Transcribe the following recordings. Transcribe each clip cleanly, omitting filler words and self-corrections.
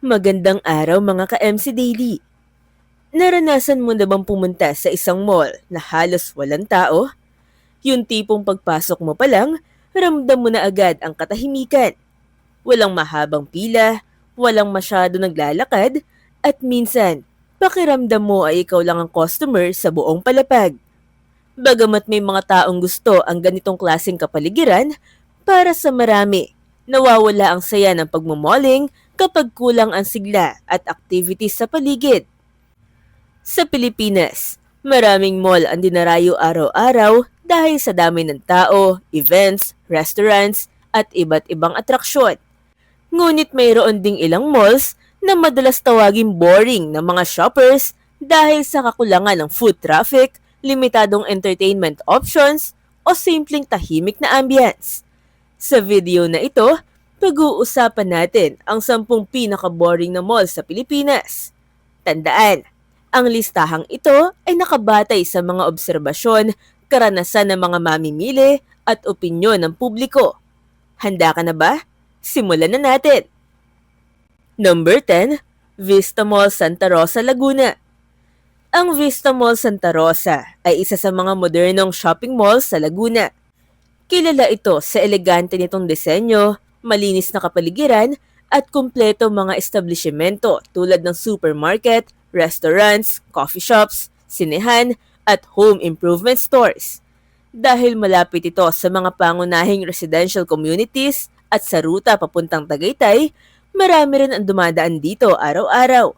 Magandang araw mga ka-MC Daily. Naranasan mo na bang pumunta sa isang mall na halos walang tao? Yung tipong pagpasok mo pa lang, ramdam mo na agad ang katahimikan. Walang mahabang pila, walang masyado naglalakad, at minsan, pakiramdam mo ay ikaw lang ang customer sa buong palapag. Bagamat may mga taong gusto ang ganitong klaseng kapaligiran, para sa marami, nawawala ang saya ng pagmumalling kapag kulang ang sigla at activities sa paligid. Sa Pilipinas, maraming mall ang dinarayo araw-araw dahil sa dami ng tao, events, restaurants, at iba't ibang atraksyon. Ngunit mayroon ding ilang malls na madalas tawaging boring ng mga shoppers dahil sa kakulangan ng food traffic, limitadong entertainment options, o simpleng tahimik na ambience. Sa video na ito, pag-uusapan natin ang 10 pinaka-boring na mall sa Pilipinas. Tandaan, ang listahang ito ay nakabatay sa mga obserbasyon, karanasan ng mga mamimili at opinyon ng publiko. Handa ka na ba? Simulan na natin! Number 10, Vista Mall Santa Rosa, Laguna. Ang Vista Mall Santa Rosa ay isa sa mga modernong shopping mall sa Laguna. Kilala ito sa elegante nitong disenyo, malinis na kapaligiran, at kumpleto mga establishmento tulad ng supermarket, restaurants, coffee shops, sinehan, at home improvement stores. Dahil malapit ito sa mga pangunahing residential communities at sa ruta papuntang Tagaytay, marami rin ang dumadaan dito araw-araw.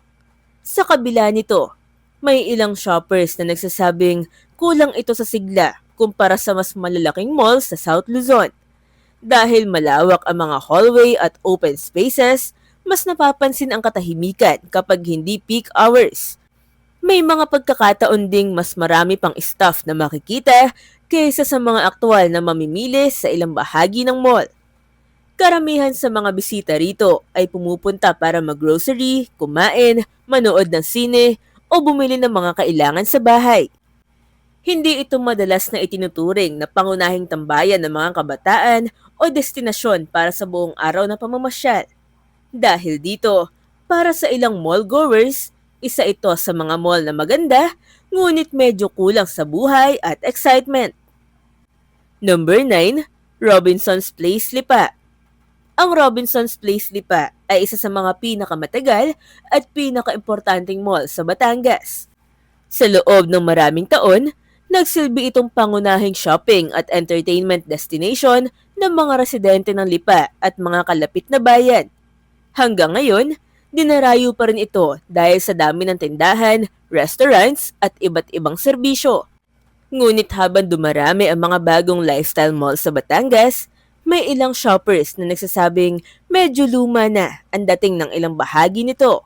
Sa kabila nito, may ilang shoppers na nagsasabing kulang ito sa sigla kumpara sa mas malalaking mall sa South Luzon. Dahil malawak ang mga hallway at open spaces, mas napapansin ang katahimikan kapag hindi peak hours. May mga pagkakataon ding mas marami pang staff na makikita kaysa sa mga aktwal na mamimili sa ilang bahagi ng mall. Karamihan sa mga bisita rito ay pumupunta para mag-grocery, kumain, manood ng sine, o bumili ng mga kailangan sa bahay. Hindi ito madalas na itinuturing na pangunahing tambayan ng mga kabataan o destinasyon para sa buong araw na pamamasyal. Dahil dito, para sa ilang mall goers, isa ito sa mga mall na maganda, ngunit medyo kulang sa buhay at excitement. Number 9, Robinson's Place, Lipa. Ang Robinson's Place, Lipa ay isa sa mga pinakamatagal at pinakaimportanteng mall sa Batangas. Sa loob ng maraming taon, nagsilbi itong pangunahing shopping at entertainment destination ng mga residente ng Lipa at mga kalapit na bayan. Hanggang ngayon, dinarayo pa rin ito dahil sa dami ng tindahan, restaurants at iba't ibang serbisyo. Ngunit habang dumarami ang mga bagong lifestyle mall sa Batangas, may ilang shoppers na nagsasabing medyo luma na ang dating ng ilang bahagi nito.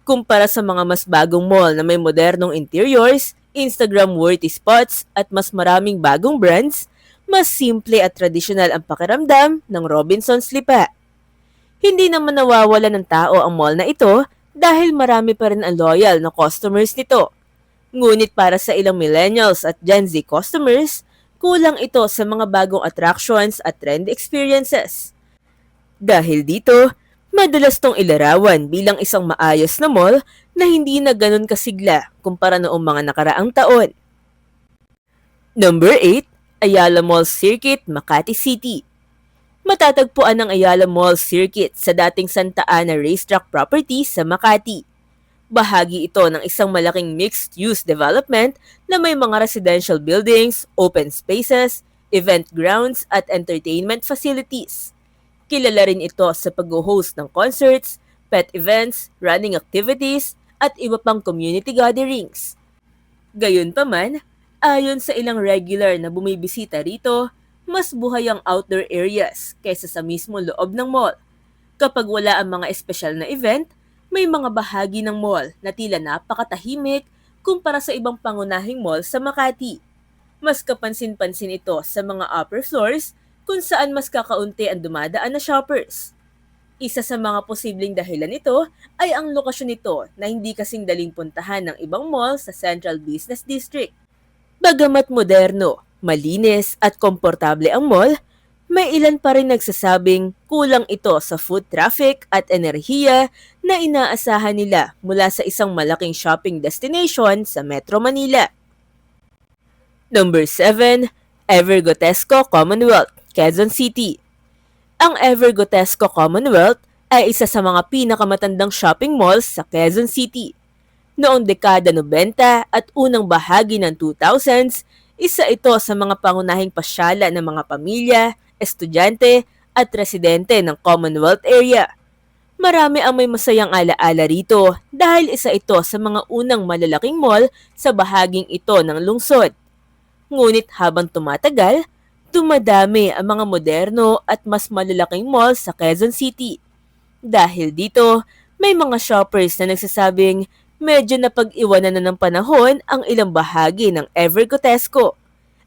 Kumpara sa mga mas bagong mall na may modernong interiors, Instagram-worthy spots at mas maraming bagong brands, mas simple at tradisyonal ang pakiramdam ng Robinson's Lipa. Hindi naman nawawala ng tao ang mall na ito dahil marami pa rin ang loyal na customers nito. Ngunit para sa ilang millennials at Gen Z customers, kulang ito sa mga bagong attractions at trend experiences. Dahil dito, madalas tong ilarawan bilang isang maayos na mall na hindi na ganun kasigla kumpara noong mga nakaraang taon. Number 8, Ayala Mall Circuit, Makati City. Matatagpuan ang Ayala Mall Circuit sa dating Santa Ana Racetrack property sa Makati. Bahagi ito ng isang malaking mixed-use development na may mga residential buildings, open spaces, event grounds at entertainment facilities. Kilala rin ito sa pag-host ng concerts, pet events, running activities, at iba pang community gatherings. Gayunpaman, ayon sa ilang regular na bumibisita rito, mas buhay ang outdoor areas kaysa sa mismo loob ng mall. Kapag wala ang mga espesyal na event, may mga bahagi ng mall na tila napakatahimik kumpara sa ibang pangunahing mall sa Makati. Mas kapansin-pansin ito sa mga upper floors kung saan mas kakaunti ang dumadaan na shoppers. Isa sa mga posibleng dahilan nito ay ang lokasyon nito na hindi kasing daling puntahan ng ibang mall sa Central Business District. Bagamat moderno, malinis at komportable ang mall, May ilan pa rin nagsasabing kulang ito sa foot traffic at enerhiya na inaasahan nila mula sa isang malaking shopping destination sa Metro Manila. Number 7, Evergotesco Commonwealth, Quezon City. Ang Evergotesco Commonwealth ay isa sa mga pinakamatandang shopping malls sa Quezon City. Noong dekada 90 at unang bahagi ng 2000s, isa ito sa mga pangunahing pasyala ng mga pamilya, estudyante at residente ng Commonwealth area. Marami ang may masayang alaala rito dahil isa ito sa mga unang malalaking mall sa bahaging ito ng lungsod. Ngunit habang tumatagal, dumadami ang mga moderno at mas malalaking mall sa Quezon City. Dahil dito, may mga shoppers na nagsasabing medyo napag-iwanan na ng panahon ang ilang bahagi ng Evergotesco.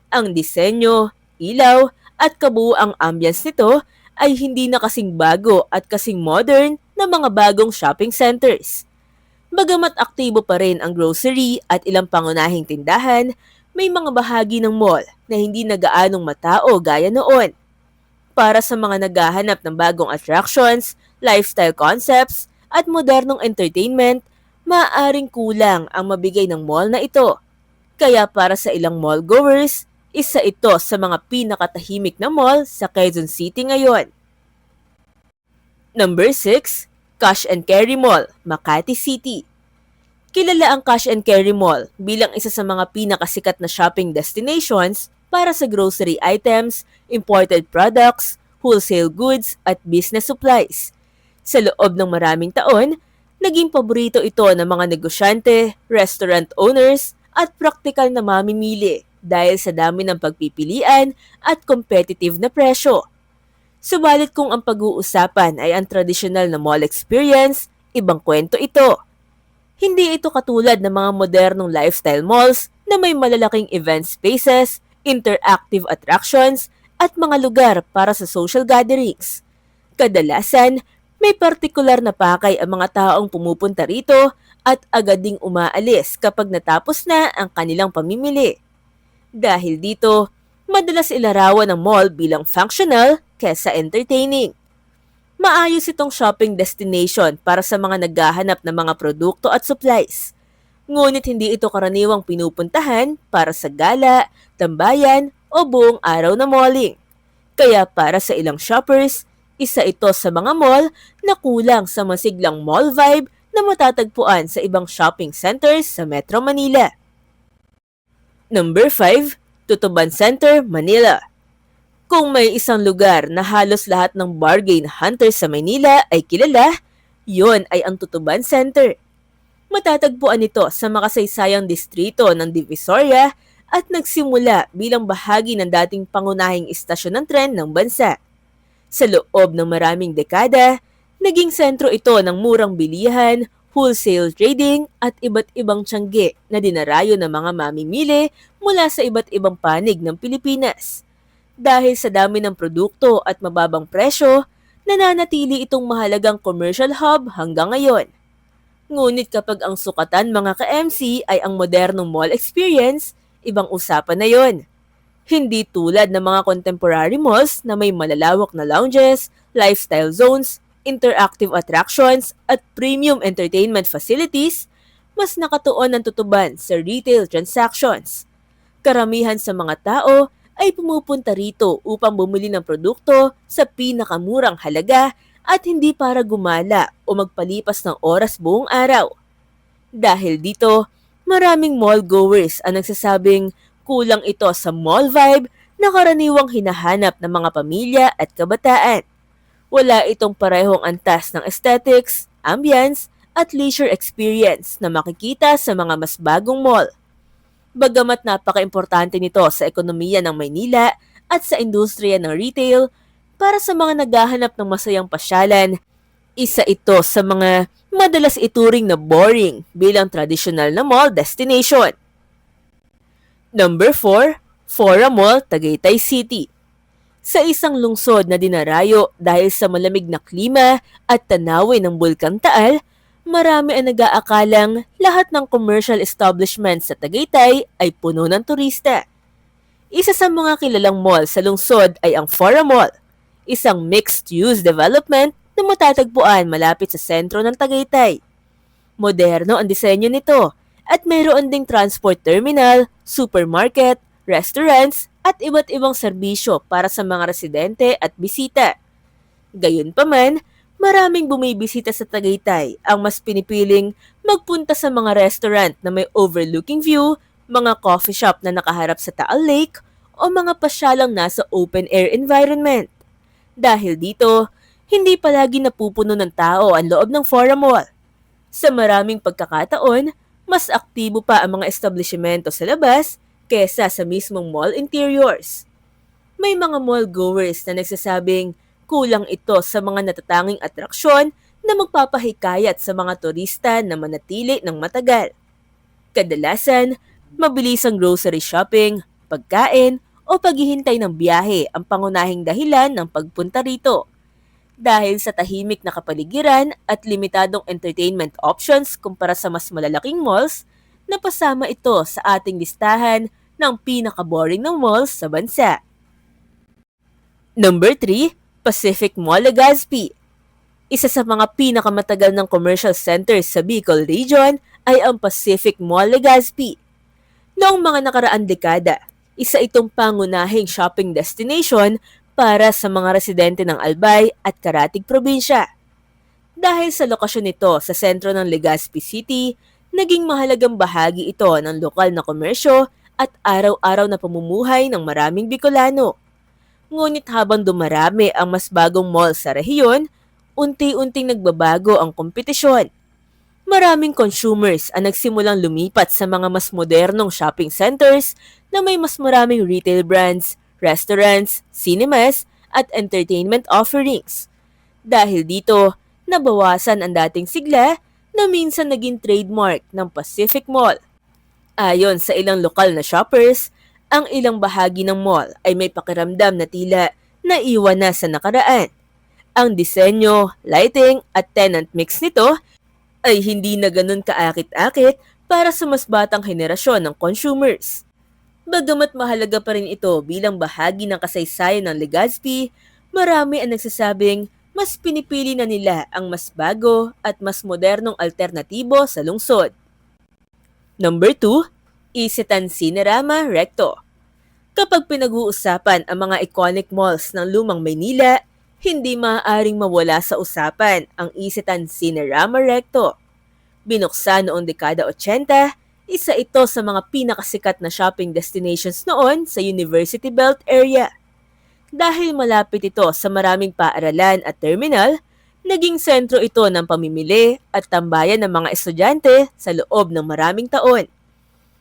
Ang disenyo, ilaw, at kabuuang ambience nito ay hindi na kasing bago at kasing modern na mga bagong shopping centers. Bagamat aktibo pa rin ang grocery at ilang pangunahing tindahan, may mga bahagi ng mall na hindi na gaanong matao gaya noon. Para sa mga naghahanap ng bagong attractions, lifestyle concepts, at modernong entertainment, maaaring kulang ang mabigay ng mall na ito. Kaya para sa ilang mall goers, isa ito sa mga pinakatahimik na mall sa Quezon City ngayon. Number 6, Cash and Carry Mall, Makati City. Kilala ang Cash and Carry Mall bilang isa sa mga pinakasikat na shopping destinations para sa grocery items, imported products, wholesale goods at business supplies. Sa loob ng maraming taon, naging paborito ito ng mga negosyante, restaurant owners at praktikal na mamimili dahil sa dami ng pagpipilian at competitive na presyo. Subalit kung ang pag-uusapan ay ang tradisyonal na mall experience, ibang kwento ito. Hindi ito katulad ng mga modernong lifestyle malls na may malalaking event spaces, interactive attractions, at mga lugar para sa social gatherings. Kadalasan, may partikular na pakay ang mga taong pumupunta rito at agad ding umaalis kapag natapos na ang kanilang pamimili. Dahil dito, madalas ilarawan ng mall bilang functional kesa entertaining. Maayos itong shopping destination para sa mga naghahanap ng mga produkto at supplies. Ngunit hindi ito karaniwang pinupuntahan para sa gala, tambayan o buong araw na malling. Kaya para sa ilang shoppers, isa ito sa mga mall na kulang sa masiglang mall vibe na matatagpuan sa ibang shopping centers sa Metro Manila. Number 5, Tutuban Center, Manila. Kung may isang lugar na halos lahat ng bargain hunters sa Manila ay kilala, yon ay ang Tutuban Center. Matatagpuan ito sa makasaysayang distrito ng Divisoria at nagsimula bilang bahagi ng dating pangunahing istasyon ng tren ng bansa. Sa loob ng maraming dekada, naging sentro ito ng murang bilihan, wholesale trading at iba't ibang tiyangge na dinarayo ng mga mamimili mula sa iba't ibang panig ng Pilipinas. Dahil sa dami ng produkto at mababang presyo, nananatili itong mahalagang commercial hub hanggang ngayon. Ngunit kapag ang sukatan mga ka-MC ay ang modernong mall experience, ibang usapan na yon. Hindi tulad ng mga contemporary malls na may malalawak na lounges, lifestyle zones, interactive attractions at premium entertainment facilities, mas nakatuon ang tutuban sa retail transactions. Karamihan sa mga tao ay pumupunta rito upang bumili ng produkto sa pinakamurang halaga at hindi para gumala o magpalipas ng oras buong araw. Dahil dito, maraming mall goers ang nagsasabing kulang ito sa mall vibe na karaniwang hinahanap ng mga pamilya at kabataan. Wala itong parehong antas ng aesthetics, ambience, at leisure experience na makikita sa mga mas bagong mall. Bagamat napaka-importante nito sa ekonomiya ng Maynila at sa industriya ng retail, para sa mga naghahanap ng masayang pasyalan, isa ito sa mga madalas ituring na boring bilang tradisyonal na mall destination. Number 4, Fora Mall, Tagaytay City. Sa isang lungsod na dinarayo dahil sa malamig na klima at tanawin ng Bulkang Taal, marami ang nag-aakalang lahat ng commercial establishments sa Tagaytay ay puno ng turista. Isa sa mga kilalang mall sa lungsod ay ang Fora Mall, isang mixed-use development na matatagpuan malapit sa sentro ng Tagaytay. Moderno ang disenyo nito at mayroon ding transport terminal, supermarket, restaurants at iba't ibang serbisyo para sa mga residente at bisita. Gayunpaman, maraming bumibisita sa Tagaytay ang mas pinipiling magpunta sa mga restaurant na may overlooking view, mga coffee shop na nakaharap sa Taal Lake, o mga pasyalang nasa open-air environment. Dahil dito, hindi palagi napupuno ng tao ang loob ng Fora Mall. Sa maraming pagkakataon, mas aktibo pa ang mga establishmento sa labas kesa sa mismong mall interiors. May mga mall goers na nagsasabing kulang ito sa mga natatanging atraksyon na magpapahikayat sa mga turista na manatili ng matagal. Kadalasan, mabilis ang grocery shopping, pagkain, o paghihintay ng biyahe ang pangunahing dahilan ng pagpunta rito. Dahil sa tahimik na kapaligiran at limitadong entertainment options kumpara sa mas malalaking malls, napasama ito sa ating listahan ng pinaka-boring ng malls sa bansa. Number 3, Pacific Mall Legazpi. Isa sa mga pinakamatagal ng commercial centers sa Bicol Region ay ang Pacific Mall Legazpi. Noong mga nakaraang dekada, isa itong pangunahing shopping destination para sa mga residente ng Albay at Karatig Probinsya. Dahil sa lokasyon nito sa sentro ng Legazpi City, naging mahalagang bahagi ito ng lokal na komersyo at araw-araw na pamumuhay ng maraming Bicolano. Ngunit habang dumarami ang mas bagong mall sa rehiyon, unti-unting nagbabago ang kompetisyon. Maraming consumers ang nagsimulang lumipat sa mga mas modernong shopping centers na may mas maraming retail brands, restaurants, cinemas, at entertainment offerings. Dahil dito, nabawasan ang dating sigla na minsan naging trademark ng Pacific Mall. Ayon sa ilang lokal na shoppers, ang ilang bahagi ng mall ay may pakiramdam na tila naiwan na sa nakaraan. Ang disenyo, lighting at tenant mix nito ay hindi na ganun kaakit-akit para sa mas batang henerasyon ng consumers. Bagamat mahalaga pa rin ito bilang bahagi ng kasaysayan ng Legazpi, marami ang nagsasabing mas pinipili na nila ang mas bago at mas modernong alternatibo sa lungsod. Number 2, Isetan Cinerama Recto. Kapag pinag-uusapan ang mga iconic malls ng lumang Maynila, hindi maaaring mawala sa usapan ang Isetan Cinerama Recto. Binuksan noong dekada 80, isa ito sa mga pinakasikat na shopping destinations noon sa University Belt area. Dahil malapit ito sa maraming paaralan at terminal, naging sentro ito ng pamimili at tambayan ng mga estudyante sa loob ng maraming taon.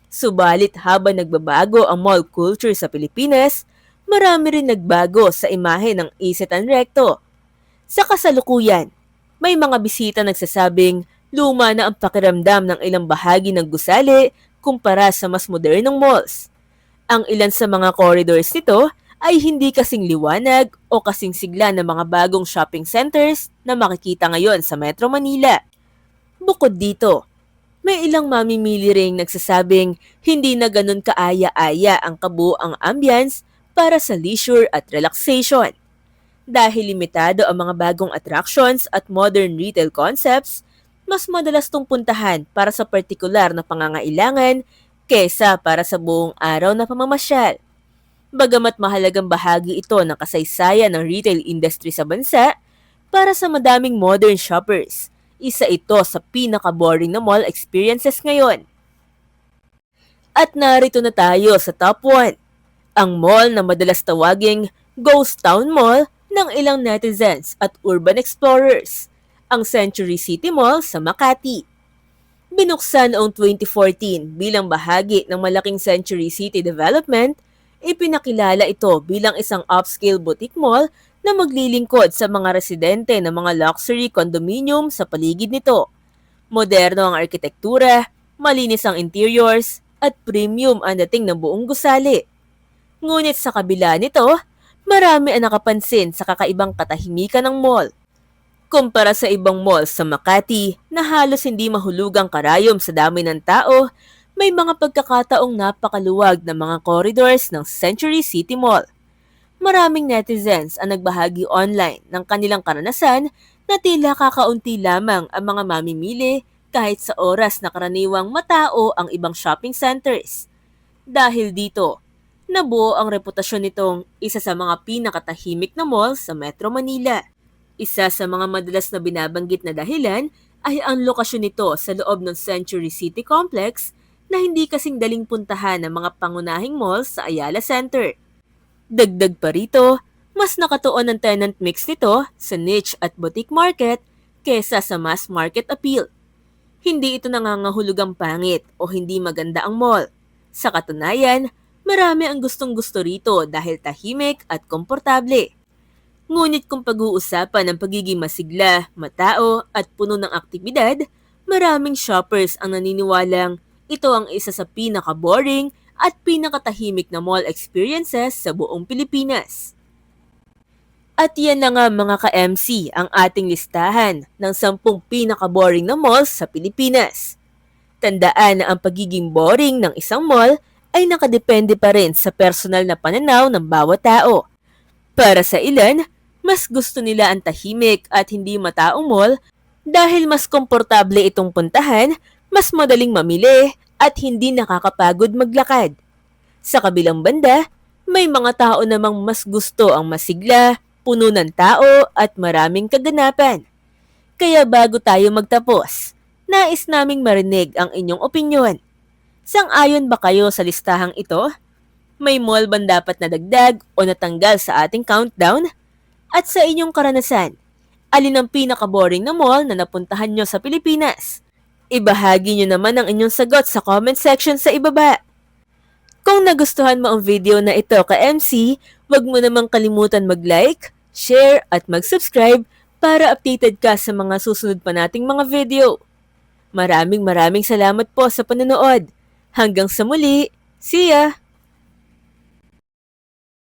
Subalit habang nagbabago ang mall culture sa Pilipinas, marami rin nagbago sa imahe ng Isetan Recto. Sa kasalukuyan, may mga bisita nagsasabing luma na ang pakiramdam ng ilang bahagi ng gusali kumpara sa mas modernong malls. Ang ilan sa mga corridors nito ay hindi kasing liwanag o kasing sigla ng mga bagong shopping centers na makikita ngayon sa Metro Manila. Bukod dito, may ilang mamimili ring nagsasabing hindi na ganun kaaya-aya ang kabuuang ambience para sa leisure at relaxation. Dahil limitado ang mga bagong attractions at modern retail concepts, mas madalas tong puntahan para sa partikular na pangangailangan kesa para sa buong araw na pamamasyal. Bagamat mahalagang bahagi ito ng kasaysayan ng retail industry sa bansa, para sa madaming modern shoppers, isa ito sa pinaka-boring na mall experiences ngayon. At narito na tayo sa top 1, ang mall na madalas tawaging Ghost Town Mall ng ilang netizens at urban explorers, ang Century City Mall sa Makati. Binuksan noong 2014 bilang bahagi ng malaking Century City development, ipinakilala ito bilang isang upscale boutique mall na maglilingkod sa mga residente ng mga luxury condominium sa paligid nito. Moderno ang arkitektura, malinis ang interiors, at premium ang dating ng buong gusali. Ngunit sa kabila nito, marami ang nakapansin sa kakaibang katahimikan ng mall. Kumpara sa ibang malls sa Makati na halos hindi mahulugang karayom sa dami ng tao, may mga pagkakataong napakaluwag na mga corridors ng Century City Mall. Maraming netizens ang nagbahagi online ng kanilang karanasan na tila kakaunti lamang ang mga mamimili kahit sa oras na karaniwang matao ang ibang shopping centers. Dahil dito, nabuo ang reputasyon nitong isa sa mga pinakatahimik na mall sa Metro Manila. Isa sa mga madalas na binabanggit na dahilan ay ang lokasyon nito sa loob ng Century City Complex na hindi kasing daling puntahan ng mga pangunahing malls sa Ayala Center. Dagdag pa rito, mas nakatuon ang tenant mix nito sa niche at boutique market kesa sa mass market appeal. Hindi ito nangangahulugang pangit o hindi maganda ang mall. Sa katunayan, marami ang gustong-gusto rito dahil tahimik at komportable. Ngunit kung pag-uusapan ang pagiging masigla, matao at puno ng aktibidad, maraming shoppers ang naniniwalang ito ang isa sa pinaka-boring at pinakatahimik na mall experiences sa buong Pilipinas. At yan na nga mga ka-MC ang ating listahan ng 10 pinaka-boring na malls sa Pilipinas. Tandaan na ang pagiging boring ng isang mall ay nakadepende pa rin sa personal na pananaw ng bawat tao. Para sa ilan, mas gusto nila ang tahimik at hindi mataong mall dahil mas komportable itong puntahan, mas madaling mamili at hindi nakakapagod maglakad. Sa kabilang banda, may mga tao namang mas gusto ang masigla, puno ng tao at maraming kaganapan. Kaya bago tayo magtapos, nais naming marinig ang inyong opinyon. Sang-ayon ba kayo sa listahang ito? May mall bang dapat nadagdag o natanggal sa ating countdown? At sa inyong karanasan, alin ang pinaka-boring na mall na napuntahan nyo sa Pilipinas? Ibahagi nyo naman ang inyong sagot sa comment section sa ibaba. Kung nagustuhan mo ang video na ito ka-MC, huwag mo namang kalimutan mag-like, share at mag-subscribe para updated ka sa mga susunod pa nating mga video. Maraming salamat po sa panonood. Hanggang sa muli, see ya!